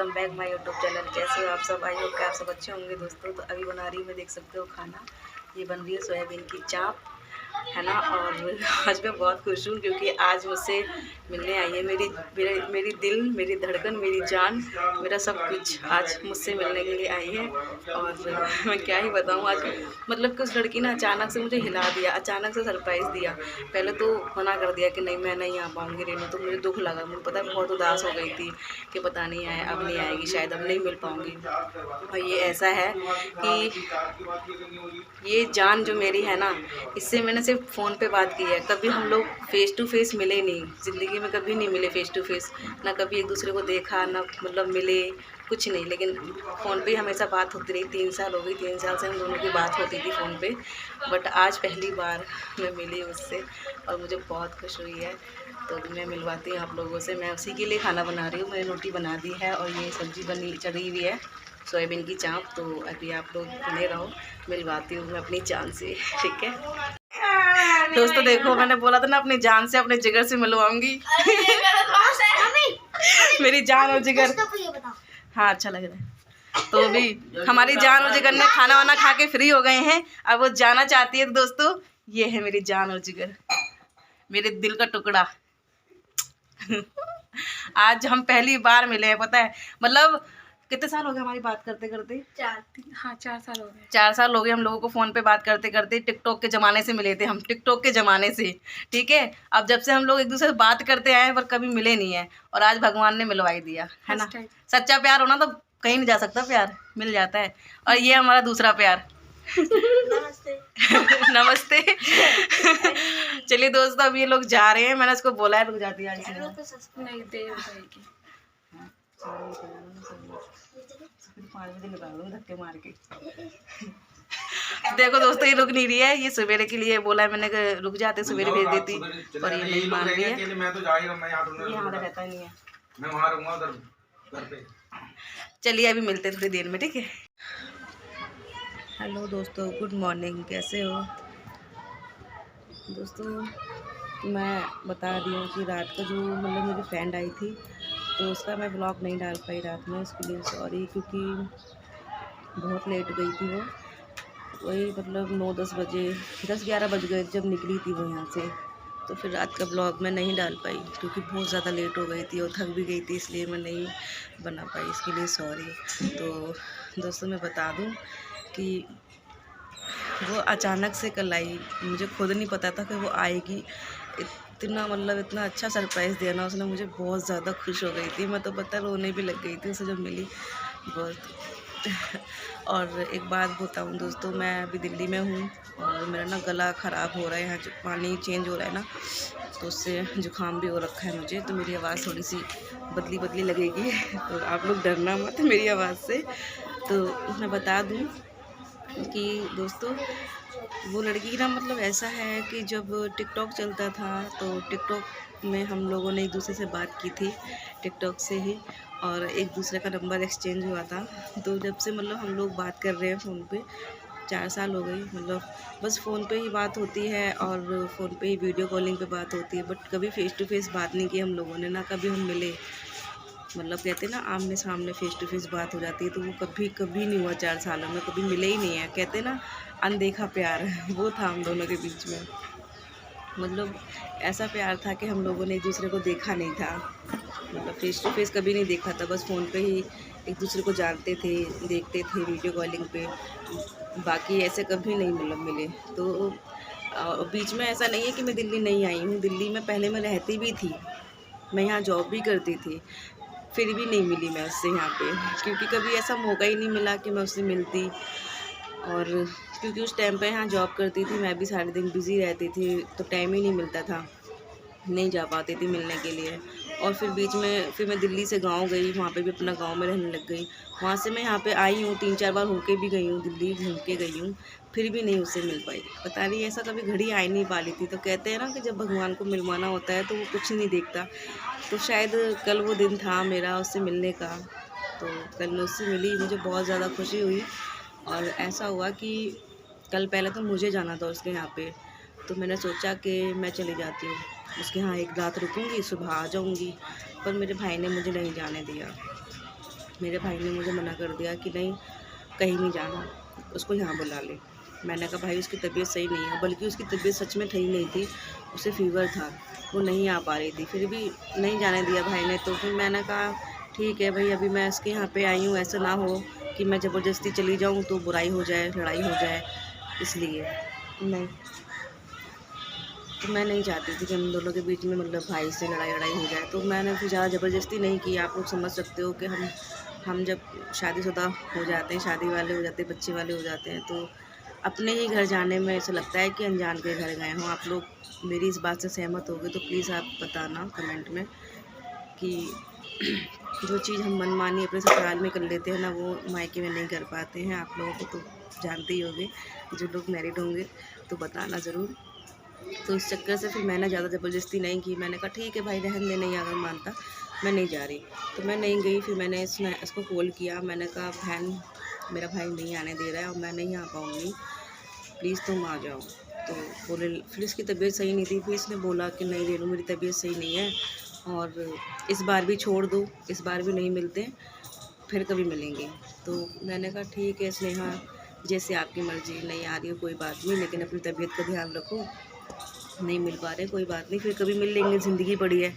Welcome back my YouTube channel. कैसे हो आप सब? आई होप कि आप सब अच्छे होंगे दोस्तों। तो अभी बना रही हूँ मैं, देख सकते हो खाना। ये बन रही है सोयाबीन की चाप, है ना। और आज मैं बहुत खुश हूँ क्योंकि आज मुझसे मिलने आई है मेरी दिल, मेरी धड़कन, मेरी जान, मेरा सब कुछ आज मुझसे मिलने के लिए आई है। और मैं क्या ही बताऊँ आज, मतलब कि उस लड़की ने अचानक से मुझे हिला दिया, अचानक से सरप्राइज़ दिया। पहले तो मना कर दिया कि नहीं मैं नहीं आ पाऊँगी रेनू, तो मुझे दुख लगा। मुझे पता है बहुत उदास हो गई थी कि पता नहीं आए, अब नहीं आएगी शायद, अब नहीं मिल पाऊँगी। और ये ऐसा है कि ये जान जो मेरी है ना, इससे मैंने सिर्फ फ़ोन पे बात की है। कभी हम लोग फ़ेस टू फ़ेस मिले नहीं, ज़िंदगी में कभी नहीं मिले फ़ेस टू फ़ेस, ना कभी एक दूसरे को देखा, ना मतलब मिले, कुछ नहीं। लेकिन फ़ोन पे हमेशा बात होती रही। 3 साल हो गई, 3 साल से हम दोनों की बात होती थी फ़ोन पे। बट आज पहली बार मैं मिली उससे और मुझे बहुत खुश हुई है। तो मैं मिलवाती हूँ आप लोगों से। मैं उसी के लिए खाना बना रही हूँ। मैंने रोटी बना दी है और ये सब्ज़ी बनी चढ़ी हुई है, सोयाबीन की चाप। तो अभी आप लोग बने रहो, मिलवाती हूँ मैं अपनी जान से, ठीक है दोस्तों। देखो मैंने बोला था ना, अपनी जान से, अपने जिगर से मिलवाऊंगी मेरी जान और जिगर। हाँ अच्छा लग रहा है। तो अभी हमारी जान और जिगर ने खाना वाना खा के फ्री हो गए हैं। अब वो जाना चाहती है। तो दोस्तों ये है मेरी जान और जिगर, मेरे दिल का टुकड़ा आज हम पहली बार मिले हैं, पता है। मतलब कितने साल हो गए हमारी बात करते करते? 4 साल हो गए। 4 साल हो गए हम लोगों को फ़ोन पे बात करते करते। टिकटॉक के ज़माने से मिले थे हम, टिकटॉक के ज़माने से, ठीक है। अब जब से हम लोग एक दूसरे से बात करते आए हैं पर कभी मिले नहीं है, और आज भगवान ने मिलवाई दिया, है ना। सच्चा प्यार होना तो कहीं नहीं जा सकता, प्यार मिल जाता है। और ये हमारा दूसरा प्यार नमस्ते नमस्ते चलिए दोस्तों, अब ये लोग जा रहे हैं। मैंने उसको बोला है रुक जाती है, नहीं देर हो जाएगी। 5 बजे निकाल दूँगी धक्के मार के देखो दोस्तों ये रुक नहीं रही है। ये सवेरे के लिए बोला है मैंने कि रुक जाते, सवेरे भेज देती, पर ये नहीं मान रही है। मैं तो जा ही रहा, ये यहाँ रहता नहीं है, मैं वहाँ रहूँगा उधर घर पे। चलिए अभी मिलते हैं थोड़ी देर में, ठीक है। हेलो दोस्तों, गुड मॉर्निंग, कैसे हो दोस्तों। मैं बता रही हूँ कि रात का जो मतलब मेरी फ्रेंड आई थी, तो उसका मैं ब्लॉग नहीं डाल पाई रात में, उसके लिए सॉरी। क्योंकि बहुत लेट गई थी वो, वही मतलब 9-10 बजे, 10-11 बज गए जब निकली थी वो यहाँ से। तो फिर रात का ब्लॉग मैं नहीं डाल पाई क्योंकि बहुत ज़्यादा लेट हो गई थी और थक भी गई थी, इसलिए मैं नहीं बना पाई, इसके लिए सॉरी। तो दोस्तों मैं बता दूँ कि वो अचानक से कल आई, मुझे खुद नहीं पता था कि वो आएगी। इतना मतलब इतना अच्छा सरप्राइज़ दिया ना उसने मुझे, बहुत ज़्यादा खुश हो गई थी मैं तो, पता रोने भी लग गई थी उसे जब मिली बहुत और एक बात बताऊं दोस्तों, मैं अभी दिल्ली में हूँ और मेरा ना गला ख़राब हो रहा है। यहाँ जो पानी चेंज हो रहा है ना, तो उससे जुकाम भी हो रखा है मुझे, तो मेरी आवाज़ थोड़ी सी बदली बदली लगेगी तो आप लोग डरना मत मेरी आवाज़ से। तो मैं बता दूँ कि दोस्तों वो लड़की ना मतलब ऐसा है कि जब टिकटॉक चलता था तो टिकटॉक में हम लोगों ने एक दूसरे से बात की थी, टिकटॉक से ही, और एक दूसरे का नंबर एक्सचेंज हुआ था। तो जब से मतलब हम लोग बात कर रहे हैं फ़ोन पे, 4 साल हो गई, मतलब बस फ़ोन पे ही बात होती है और फ़ोन पे ही वीडियो कॉलिंग पे बात होती है। बट कभी फ़ेस टू फेस बात नहीं की हम लोगों ने, ना कभी हम मिले। मतलब कहते हैं ना आमने सामने फ़ेस टू फेस बात हो जाती है, तो वो कभी नहीं हुआ 4 सालों में, कभी मिले ही नहीं है। कहते हैं ना अनदेखा प्यार वो था हम दोनों के बीच में। मतलब ऐसा प्यार था कि हम लोगों ने एक दूसरे को देखा नहीं था, मतलब फ़ेस टू फेस कभी नहीं देखा था, बस फ़ोन पे ही एक दूसरे को जानते थे, देखते थे वीडियो कॉलिंग पे, बाकी ऐसे कभी नहीं मतलब मिले। तो बीच में ऐसा नहीं है कि मैं दिल्ली नहीं आई हूँ, दिल्ली में पहले मैं रहती भी थी, मैं यहाँ जॉब भी करती थी, फिर भी नहीं मिली मैं उससे यहाँ पे, क्योंकि कभी ऐसा मौका ही नहीं मिला कि मैं उससे मिलती। और क्योंकि उस टाइम पे यहाँ जॉब करती थी, मैं भी सारे दिन बिज़ी रहती थी, तो टाइम ही नहीं मिलता था, नहीं जा पाती थी मिलने के लिए। और फिर बीच में फिर मैं दिल्ली से गांव गई, वहाँ पे भी अपना गांव में रहने लग गई। वहाँ से मैं यहाँ पे आई हूँ, 3-4 बार होके भी गई हूँ, दिल्ली घूम के गई हूँ, फिर भी नहीं उससे मिल पाई। पता नहीं ऐसा कभी घड़ी आ ही नहीं पा रही थी। तो कहते हैं ना कि जब भगवान को मिलवाना होता है तो वो कुछ नहीं देखता। तो शायद कल वो दिन था मेरा उससे मिलने का, तो कल मैं उससे मिली, मुझे बहुत ज़्यादा खुशी हुई। और ऐसा हुआ कि कल पहले तो मुझे जाना था उसके यहाँ पे, तो मैंने सोचा कि मैं चली जाती हूँ उसके यहाँ, एक रात रुकूँगी, सुबह आ जाऊँगी, पर मेरे भाई ने मुझे नहीं जाने दिया। मेरे भाई ने मुझे मना कर दिया कि नहीं, कहीं नहीं जाना, उसको यहाँ बुला ले। मैंने कहा भाई उसकी तबीयत सही नहीं है, बल्कि उसकी तबीयत सच में ठीक नहीं थी, उसे फ़ीवर था, वो नहीं आ पा रही थी, फिर भी नहीं जाने दिया भाई ने। तो फिर मैंने कहा ठीक है भाई, अभी मैं इसके यहाँ पे आई हूँ, ऐसा ना हो कि मैं ज़बरदस्ती चली जाऊँ तो बुराई हो जाए, लड़ाई हो जाए, इसलिए नहीं। तो मैं नहीं चाहती थी कि हम दोनों के बीच में मतलब भाई से लड़ाई हो जाए, तो मैंने फिर ज़्यादा ज़बरदस्ती नहीं की। आप लोग समझ सकते हो कि हम जब शादीशुदा हो जाते हैं, शादी वाले हो जाते हैं, बच्चे वाले हो जाते हैं, तो अपने ही घर जाने में ऐसा लगता है कि अनजान के घर गए हों। आप लोग मेरी इस बात से सहमत होंगे तो प्लीज़ आप बताना कमेंट में कि जो चीज़ हम मनमानी अपने ससुराल में कर लेते हैं ना, वो मायके में नहीं कर पाते हैं। आप लोगों को तो जानते ही होंगे, जो लोग मैरिड होंगे तो बताना ज़रूर। तो इस चक्कर से फिर मैंने ज़्यादा ज़बरदस्ती नहीं की। मैंने कहा ठीक है भाई, रहने दे, नहीं अगर मानता मैं नहीं जा रही। तो मैं नहीं गई। फिर मैंने इसको कॉल किया, मैंने कहा बहन, मेरा भाई नहीं आने दे रहा है और मैं नहीं आ पाऊँगी, प्लीज़ तुम आ जाओ। तो बोले, फिर इसकी तबीयत सही नहीं थी, फिर इसने बोला कि नहीं रेनू, मेरी तबीयत सही नहीं है और इस बार भी छोड़ दो, इस बार भी नहीं मिलते, फिर कभी मिलेंगे। तो मैंने कहा ठीक है स्नेहा, जैसे आपकी मर्ज़ी, नहीं आ रही हो कोई बात नहीं, लेकिन अपनी तबीयत का ध्यान रखो, नहीं मिल पा रहे कोई बात नहीं, फिर कभी मिल लेंगे, ज़िंदगी पड़ी है।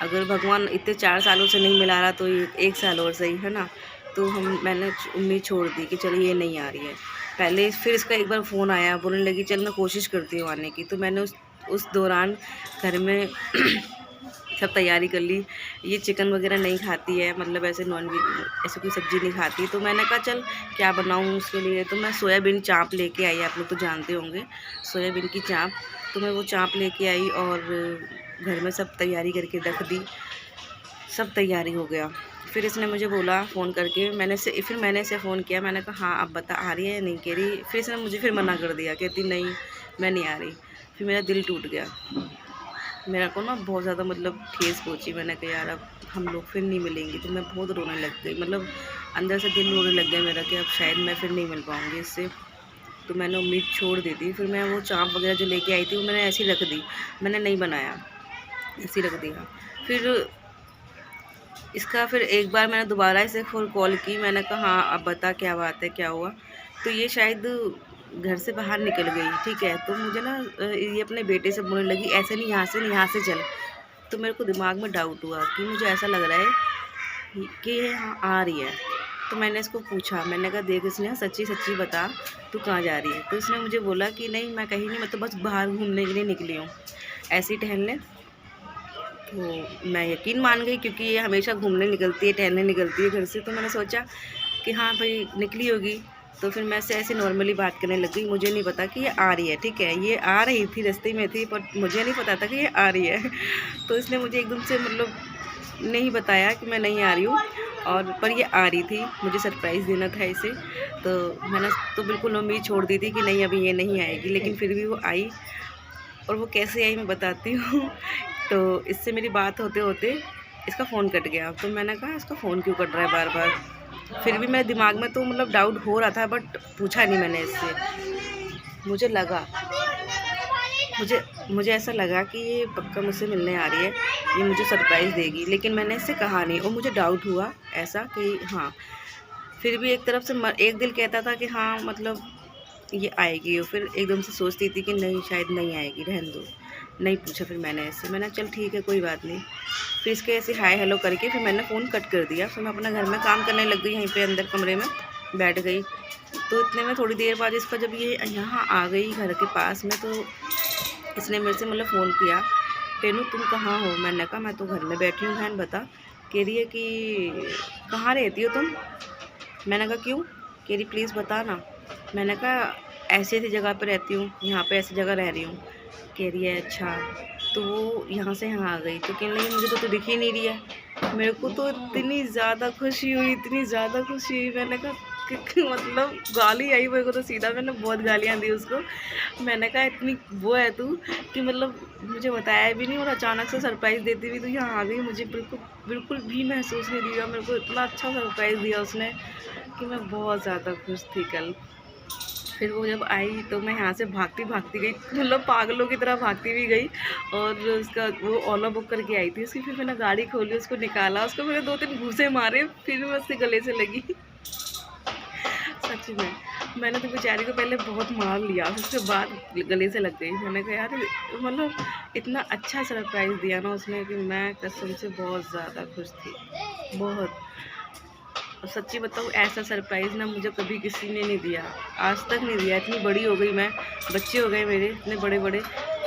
अगर भगवान इतने 4 सालों से नहीं मिला रहा तो 1 साल और सही, है ना। तो मैंने उम्मीद छोड़ दी कि चलिए ये नहीं आ रही है। पहले फिर इसका एक बार फ़ोन आया, बोलने लगी चल मैं कोशिश करती हूँ आने की। तो मैंने उस दौरान घर में सब तैयारी कर ली। ये चिकन वगैरह नहीं खाती है, मतलब ऐसे नॉनवेज ऐसे कोई सब्ज़ी नहीं खाती। तो मैंने कहा चल क्या बनाऊँ उसके लिए। तो मैं सोयाबीन चाप लेके आई, आप लोग तो जानते होंगे सोयाबीन की चाप। तो मैं वो चाप लेके आई और घर में सब तैयारी करके रख दी। सब तैयारी हो गया। फिर इसने मुझे बोला फ़ोन करके, फिर मैंने इसे फ़ोन किया, मैंने कहा हाँ अब बता, आ रही है या नहीं कह रही। फिर इसने मुझे फिर मना कर दिया, कहती नहीं मैं नहीं आ रही। फिर मेरा दिल टूट गया, मेरा को ना बहुत ज़्यादा मतलब ठेस पहुंची। मैंने कहा यार अब हम लोग फिर नहीं मिलेंगे। तो मैं बहुत रोने लग गई, मतलब अंदर से दिल रोने लग गया मेरा कि अब शायद मैं फिर नहीं मिल पाऊँगी इससे। तो मैंने उम्मीद छोड़ दी थी। फिर मैं वो चाप वगैरह जो लेके आई थी वो मैंने ऐसी रख दी, मैंने नहीं बनाया, ऐसी रख दिया। फिर एक बार मैंने दोबारा इसे फिर कॉल की, मैंने कहा हाँ अब बता क्या बात है, क्या हुआ। तो ये शायद घर से बाहर निकल गई, ठीक है। तो मुझे ना ये अपने बेटे से बोलने लगी ऐसे नहीं, यहाँ से नहीं, यहाँ से चल। तो मेरे को दिमाग में डाउट हुआ कि मुझे ऐसा लग रहा है कि ये यहाँ आ रही है। तो मैंने इसको पूछा, मैंने कहा देख इसने सच्ची सच्ची बता तू कहाँ जा रही है। तो इसने मुझे बोला कि नहीं मैं कहीं नहीं, मैं तो बस बाहर घूमने के लिए निकली हूँ, ऐसे ही टहलने। तो मैं यकीन मान गई क्योंकि ये हमेशा घूमने निकलती है, टहलने निकलती है घर से। तो मैंने सोचा कि हाँ भाई निकली होगी। तो फिर मैं ऐसे नॉर्मली बात करने लग गई। मुझे नहीं पता कि ये आ रही है, ठीक है, ये आ रही थी, रास्ते में थी, पर मुझे नहीं पता था कि ये आ रही है। तो इसने मुझे एकदम से मतलब नहीं बताया कि मैं नहीं आ रही हूँ, और पर ये आ रही थी, मुझे सरप्राइज़ देना था इसे। तो मैंने तो बिल्कुल उम्मीद छोड़ दी थी कि नहीं अभी ये नहीं आएगी, लेकिन फिर भी वो आई। और वो कैसे आई मैं बताती हूँ। तो इससे मेरी बात होते होते इसका फ़ोन कट गया। तो मैंने कहा इसका फ़ोन क्यों कट रहा है बार बार। फिर भी मेरे दिमाग में तो मतलब डाउट हो रहा था, बट पूछा नहीं मैंने इससे। मुझे ऐसा लगा कि ये पक्का मुझसे मिलने आ रही है, ये मुझे सरप्राइज़ देगी, लेकिन मैंने इससे कहा नहीं। और मुझे डाउट हुआ ऐसा कि हाँ, फिर भी एक तरफ से एक दिल कहता था कि हाँ मतलब ये आएगी, और फिर एकदम से सोचती थी कि नहीं शायद नहीं आएगी, रहने दो। नहीं पूछा फिर मैंने ऐसे, मैंने चल ठीक है कोई बात नहीं। फिर इसके ऐसे हाय हेलो करके फिर मैंने फ़ोन कट कर दिया। फिर मैं अपना घर में काम करने लग गई, यहीं पे अंदर कमरे में बैठ गई। तो इतने में थोड़ी देर बाद इसका जब ये यहाँ आ गई घर के पास में, तो इसने मेरे से मतलब फ़ोन किया, रेनू तुम कहाँ हो। मैंने कहा मैं तो घर में बैठी हूँ बहन, बता। कह रही है कि कहाँ रहती हो तुम। मैंने कहा क्यों। कह रही प्लीज़ बता ना। मैंने कहा ऐसी जगह पर रहती हूँ, यहाँ पे ऐसी जगह रह रही हूँ। कह रही है अच्छा। तो वो यहाँ से यहाँ आ गई। तो कहने लगी मुझे तो दिख ही नहीं रही है। मेरे को तो इतनी ज़्यादा खुशी हुई, इतनी ज़्यादा खुशी हुई। मैंने कहा कि मतलब गाली आई मेरे को, तो सीधा मैंने बहुत गालियाँ दी उसको। मैंने कहा इतनी वो है तू कि मतलब मुझे बताया भी नहीं और अचानक से सरप्राइज़ देती हुई तो यहाँ आ गई। मुझे बिल्कुल भी महसूस नहीं दिया, मेरे को इतना अच्छा सरप्राइज़ दिया उसने कि मैं बहुत ज़्यादा खुश थी कल। फिर वो जब आई तो मैं यहाँ से भागती भागती गई, मतलब पागलों की तरह भागती भी गई। और उसका वो ओला बुक करके आई थी उसकी, फिर मैंने गाड़ी खोली, उसको निकाला, उसको मैंने 2-3 घूंसे मारे, फिर मैं उसके गले से लगी। सच में मैंने तो बेचारी को पहले बहुत मार लिया, उसके बाद गले से लग गई। मैंने कहा यार, मतलब इतना अच्छा सरप्राइज़ दिया ना उसने कि मैं कसम से बहुत ज़्यादा खुश थी, बहुत। और सच्ची बताऊँ, ऐसा सरप्राइज़ ना मुझे कभी किसी ने नहीं दिया, आज तक नहीं दिया। इतनी बड़ी हो गई मैं, बच्चे हो गए मेरे इतने बड़े बड़े,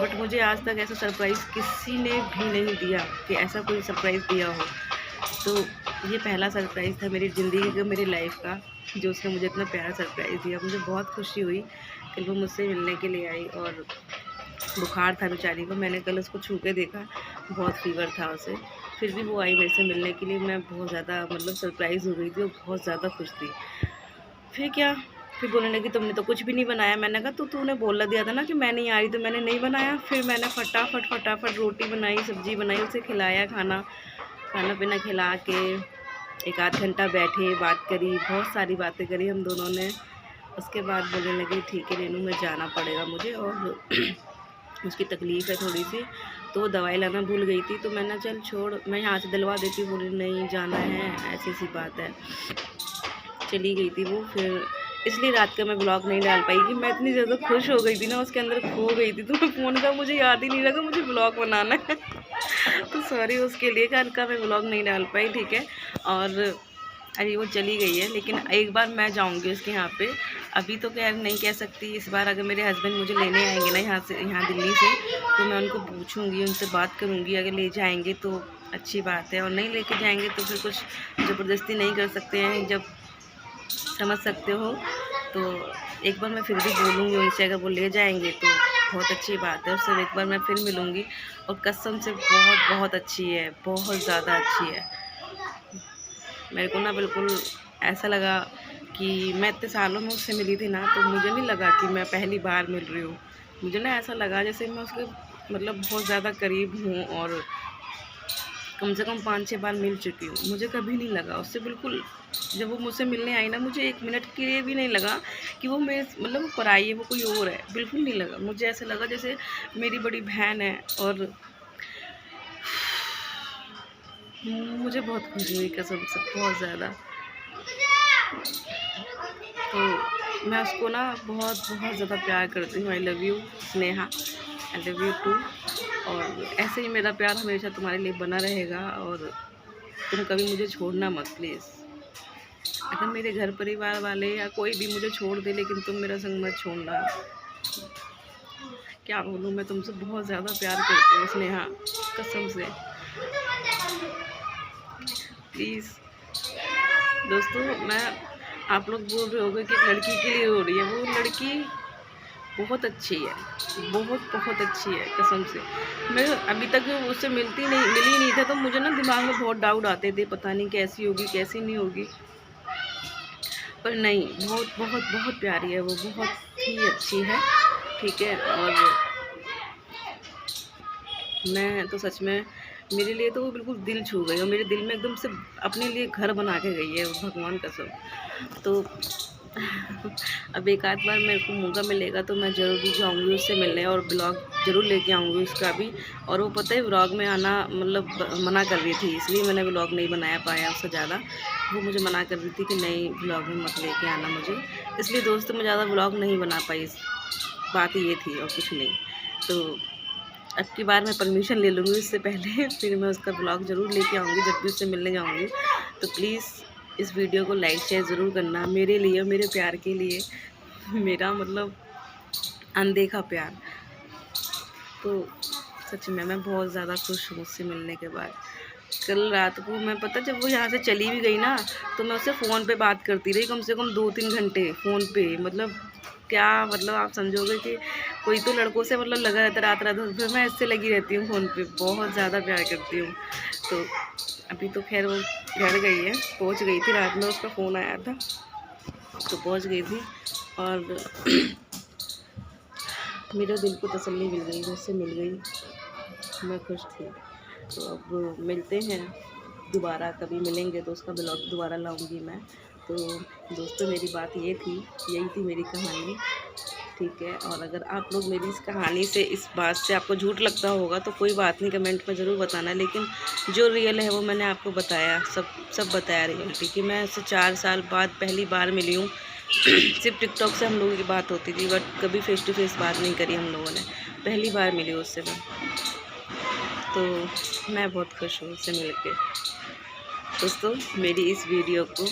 बट मुझे आज तक ऐसा सरप्राइज़ किसी ने भी नहीं दिया कि ऐसा कोई सरप्राइज़ दिया हो। तो ये पहला सरप्राइज़ था मेरी ज़िंदगी का, मेरी लाइफ का, जो उसने मुझे इतना प्यारा सरप्राइज़ दिया। मुझे बहुत खुशी हुई कि वो मुझसे मिलने के लिए आई। और बुखार था बेचारी को, मैंने कल उसको छू के देखा, बहुत फ़ीवर था उसे, फिर भी वो आई मेरे से मिलने के लिए। मैं बहुत ज़्यादा मतलब सरप्राइज़ हो गई थी और बहुत ज़्यादा खुश थी। फिर क्या, फिर बोलने लगी तुमने तो कुछ भी नहीं बनाया। मैंने कहा तो तूने बोल दिया था ना कि मैं नहीं आ रही, तो मैंने नहीं बनाया। फिर मैंने फटाफट रोटी बनाई, सब्ज़ी बनाई, उसे खिलाया, खाना पीना खिला के 1 आध घंटा बैठे, बात करी, बहुत सारी बातें करी हम दोनों ने। उसके बाद बोलने लगी ठीक है रेनू, मैं जाना पड़ेगा मुझे, और उसकी तकलीफ़ है थोड़ी सी, तो वो दवाई लाना भूल गई थी। तो मैंने चल छोड़, मैं यहाँ से दिलवा देती हूँ। बोली नहीं जाना है, ऐसी सी बात है। चली गई थी वो। फिर इसलिए रात का मैं ब्लॉग नहीं डाल पाई कि मैं इतनी ज़्यादा खुश हो गई थी ना, उसके अंदर खो गई थी। तो मैं फ़ोन का मुझे याद ही नहीं लगा मुझे ब्लॉग बनाना है। तो सॉरी उसके लिए, कल का मैं ब्लॉग नहीं डाल पाई, ठीक है। और अभी वो चली गई है, लेकिन एक बार मैं जाऊंगी उसके यहाँ पे। अभी तो खैर नहीं कह सकती, इस बार अगर मेरे हस्बैंड मुझे लेने आएंगे ना यहाँ से, यहाँ दिल्ली से, तो मैं उनको पूछूंगी, उनसे बात करूंगी। अगर ले जाएंगे तो अच्छी बात है, और नहीं लेके जाएंगे तो फिर कुछ ज़बरदस्ती नहीं कर सकते हैं, जब समझ सकते हो। तो एक बार मैं फिर भी बोलूँगी उनसे, अगर वो ले जाएंगे तो बहुत अच्छी बात है। उससे एक बार मैं फिर मिलूँगी, और कसम से बहुत बहुत अच्छी है, बहुत ज़्यादा अच्छी है। मेरे को ना बिल्कुल ऐसा लगा कि मैं इतने सालों में उससे मिली थी ना, तो मुझे नहीं लगा कि मैं पहली बार मिल रही हूँ। मुझे ना ऐसा लगा जैसे मैं उसके मतलब बहुत ज़्यादा करीब हूँ, और कम से कम 5-6 बार मिल चुकी हूँ। मुझे कभी नहीं लगा उससे, बिल्कुल। जब वो मुझसे मिलने आई ना, मुझे 1 मिनट के लिए भी नहीं लगा कि वो मेरे मतलब वो पराई है, वो कोई और है, बिल्कुल नहीं लगा। मुझे ऐसा लगा जैसे मेरी बड़ी बहन है। और मुझे बहुत खुशी हुई कसम से, बहुत ज़्यादा। तो मैं उसको ना बहुत बहुत ज़्यादा प्यार करती हूँ। I love you Sneha, I love you too. और ऐसे ही मेरा प्यार हमेशा तुम्हारे लिए बना रहेगा, और तुम कभी मुझे छोड़ना मत प्लीज़। अगर मेरे घर परिवार वाले या कोई भी मुझे छोड़ दे, लेकिन तुम मेरा संग मत छोड़ना। क्या बोलूँ, मैं तुमसे बहुत ज़्यादा प्यार करती हूँ स्नेहा, कसम से। प्लीज़ दोस्तों, मैं आप लोग बोल रहे होंगे कि एक लड़की के लिए हो रही है, वो लड़की बहुत अच्छी है, बहुत बहुत अच्छी है कसम से। मैं अभी तक उससे मिली नहीं था, तो मुझे ना दिमाग में बहुत डाउट आते थे, पता नहीं कैसी होगी कैसी नहीं होगी। पर नहीं, बहुत बहुत बहुत प्यारी है वो, बहुत ही अच्छी है, ठीक है। और मैं तो सच में, मेरे लिए तो वो बिल्कुल दिल छू गई, और मेरे दिल में एकदम से अपने लिए घर बना के गई है, भगवान कसम। तो अब एक आध बार मेरे को मौका मिलेगा तो मैं ज़रूर भी जाऊँगी उससे मिलने, और ब्लॉग ज़रूर लेके आऊँगी उसका भी। और वो पता है ब्लॉग में आना मतलब मना कर रही थी, इसलिए मैंने ब्लॉग नहीं बनाया पाया उससे ज़्यादा। वो मुझे मना कर रही थी कि नहीं ब्लॉग में मत लेके आना मुझे, इसलिए दोस्तों मैं ज़्यादा ब्लॉग नहीं बना पाई। बात ये थी और कुछ नहीं। तो अब की बार मैं परमिशन ले लूँगी उससे पहले, फिर मैं उसका ब्लॉग ज़रूर लेके आऊँगी जब भी उससे मिलने जाऊँगी। तो प्लीज़ इस वीडियो को लाइक शेयर ज़रूर करना, मेरे लिए, मेरे प्यार के लिए, मेरा मतलब अनदेखा प्यार। तो सच में मैं बहुत ज़्यादा खुश हूँ उससे मिलने के बाद। कल रात को मैं पता जब वो यहाँ से चली भी गई ना, तो मैं उससे फ़ोन पे बात करती रही कम से कम 2-3 घंटे फ़ोन पे। मतलब क्या, मतलब आप समझोगे कि कोई तो लड़कों से मतलब लगा रहता रात-रात भर, फिर मैं इससे लगी रहती हूँ फ़ोन पे, बहुत ज़्यादा प्यार करती हूँ। तो अभी तो खैर वो घर गई है, पहुँच गई थी, रात में उसका फ़ोन आया था तो पहुँच गई थी। और मेरे दिल को तसल्ली मिल गई, मुझसे मिल गई, मैं खुश थी। तो अब मिलते हैं दोबारा कभी मिलेंगे तो उसका ब्लॉग दोबारा लाऊंगी मैं। तो दोस्तों मेरी बात ये थी, यही थी मेरी कहानी, ठीक है। और अगर आप लोग मेरी इस कहानी से, इस बात से आपको झूठ लगता होगा तो कोई बात नहीं, कमेंट में ज़रूर बताना। लेकिन जो रियल है वो मैंने आपको बताया, सब बताया रियलिटी कि मैं उससे 4 साल बाद पहली बार मिली हूँ। सिर्फ टिकटॉक से हम लोगों की बात होती थी, बट कभी फेस टू फेस बात नहीं करी हम लोगों ने, पहली बार मिली उससे मैं। तो मैं बहुत खुश हूँ उससे मिल के। दोस्तों मेरी इस वीडियो को,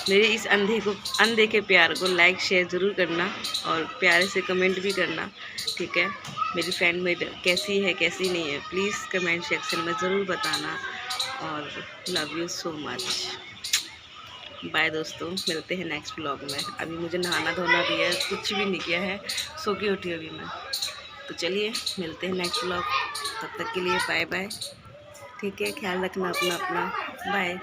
मेरे इस अंधे के प्यार को लाइक शेयर ज़रूर करना और प्यारे से कमेंट भी करना, ठीक है। मेरी फ्रेंड मेरी कैसी है कैसी नहीं है प्लीज़ कमेंट सेक्शन में ज़रूर बताना। और love you so much. Bye दोस्तों, मिलते हैं नेक्स्ट व्लॉग में। अभी मुझे नहाना धोना भी है, कुछ भी नहीं किया है, सो के उठी अभी मैं। तो चलिए मिलते हैं नेक्स्ट व्लॉग, तब तक के लिए बाय बाय, ठीक है। ख्याल रखना अपना, बाय।